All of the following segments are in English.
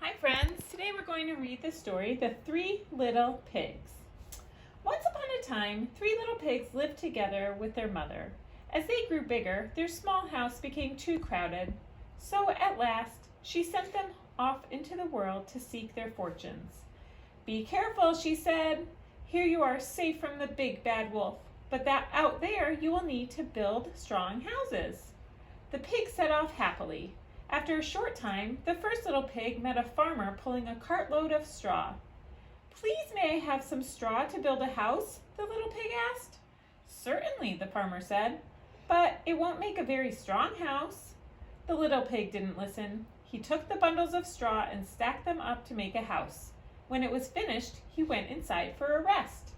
Hi friends, today we're going to read the story, The Three Little Pigs. Once upon a time, three little pigs lived together with their mother. As they grew bigger, their small house became too crowded. So at last, she sent them off into the world to seek their fortunes. "Be careful," she said. "Here you are safe from the big bad wolf, but out there you will need to build strong houses." The pigs set off happily. After a short time, the first little pig met a farmer pulling a cartload of straw. "Please, may I have some straw to build a house?" the little pig asked. "Certainly," the farmer said, "but it won't make a very strong house." The little pig didn't listen. He took the bundles of straw and stacked them up to make a house. When it was finished, he went inside for a rest.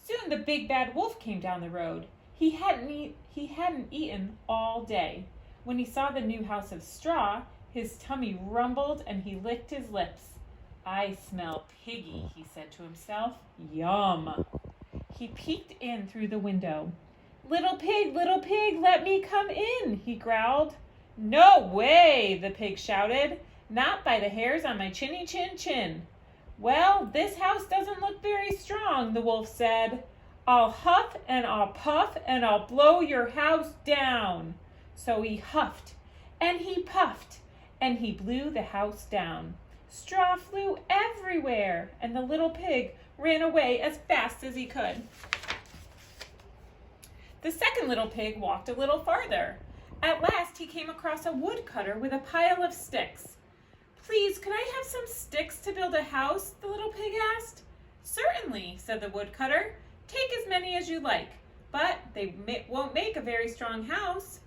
Soon the big bad wolf came down the road. He hadn't eaten all day. When he saw the new house of straw, his tummy rumbled and he licked his lips. "I smell piggy," he said to himself. "Yum." He peeked in through the window. Little pig, let me come in," he growled. "No way," the pig shouted. "Not by the hairs on my chinny chin chin." "Well, this house doesn't look very strong," the wolf said. "I'll huff and I'll puff and I'll blow your house down." So he huffed and he puffed and he blew the house down. Straw flew everywhere and the little pig ran away as fast as he could. The second little pig walked a little farther. At last he came across a woodcutter with a pile of sticks. "Please, could I have some sticks to build a house?" the little pig asked. "Certainly," said the woodcutter. "Take as many as you like, but they won't make a very strong house."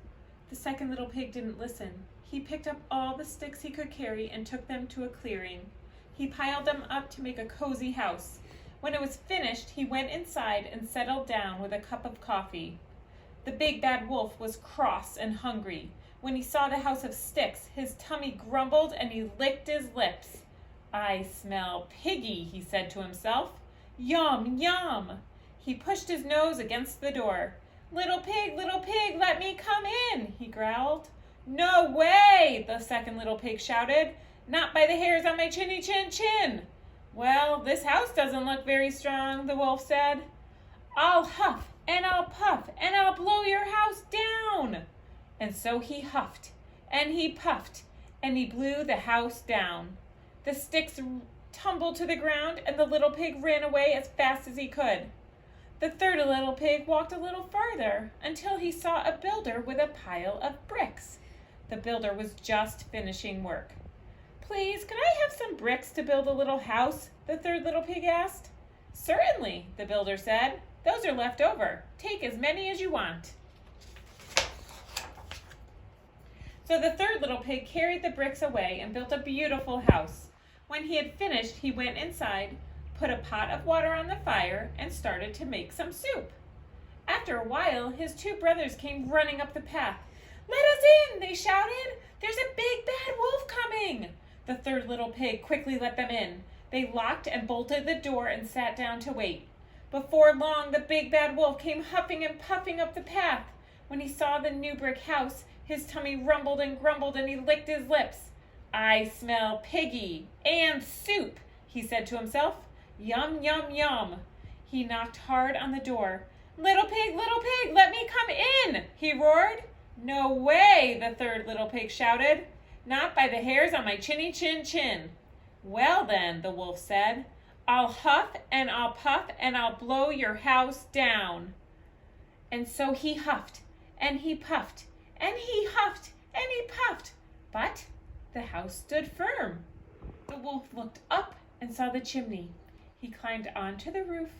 The second little pig didn't listen. He picked up all the sticks he could carry and took them to a clearing. He piled them up to make a cozy house. When it was finished, he went inside and settled down with a cup of coffee. The big bad wolf was cross and hungry. When he saw the house of sticks, his tummy grumbled and he licked his lips. "I smell piggy," he said to himself. "Yum, yum." He pushed his nose against the door. Little pig, let me come in," he growled. "No way," the second little pig shouted. "Not by the hairs on my chinny chin chin." "Well, this house doesn't look very strong," the wolf said. "I'll huff and I'll puff and I'll blow your house down." And so he huffed and he puffed and he blew the house down. The sticks tumbled to the ground and the little pig ran away as fast as he could. The third little pig walked a little farther until he saw a builder with a pile of bricks. The builder was just finishing work. "Please, could I have some bricks to build a little house?" the third little pig asked. "Certainly," the builder said. "Those are left over. Take as many as you want." So the third little pig carried the bricks away and built a beautiful house. When he had finished, he went inside, put a pot of water on the fire, and started to make some soup. After a while, his two brothers came running up the path. "Let us in," they shouted. "There's a big bad wolf coming." The third little pig quickly let them in. They locked and bolted the door and sat down to wait. Before long, the big bad wolf came huffing and puffing up the path. When he saw the new brick house, his tummy rumbled and grumbled and he licked his lips. "I smell piggy and soup," he said to himself. "Yum, yum, yum." He knocked hard on the door. Little pig, let me come in," he roared. "No way," the third little pig shouted. "Not by the hairs on my chinny chin chin." "Well then," the wolf said, "I'll huff and I'll puff and I'll blow your house down." And so he huffed and he puffed and he huffed and he puffed, but the house stood firm. The wolf looked up and saw the chimney. He climbed onto the roof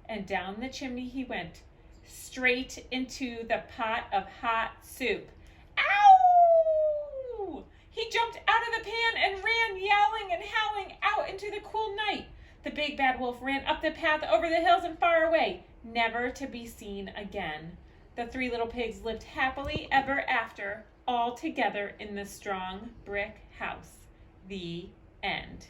and down the chimney he went, straight into the pot of hot soup. Ow! He jumped out of the pan and ran yowling and howling out into the cool night. The big bad wolf ran up the path over the hills and far away, never to be seen again. The three little pigs lived happily ever after, all together in the strong brick house. The end.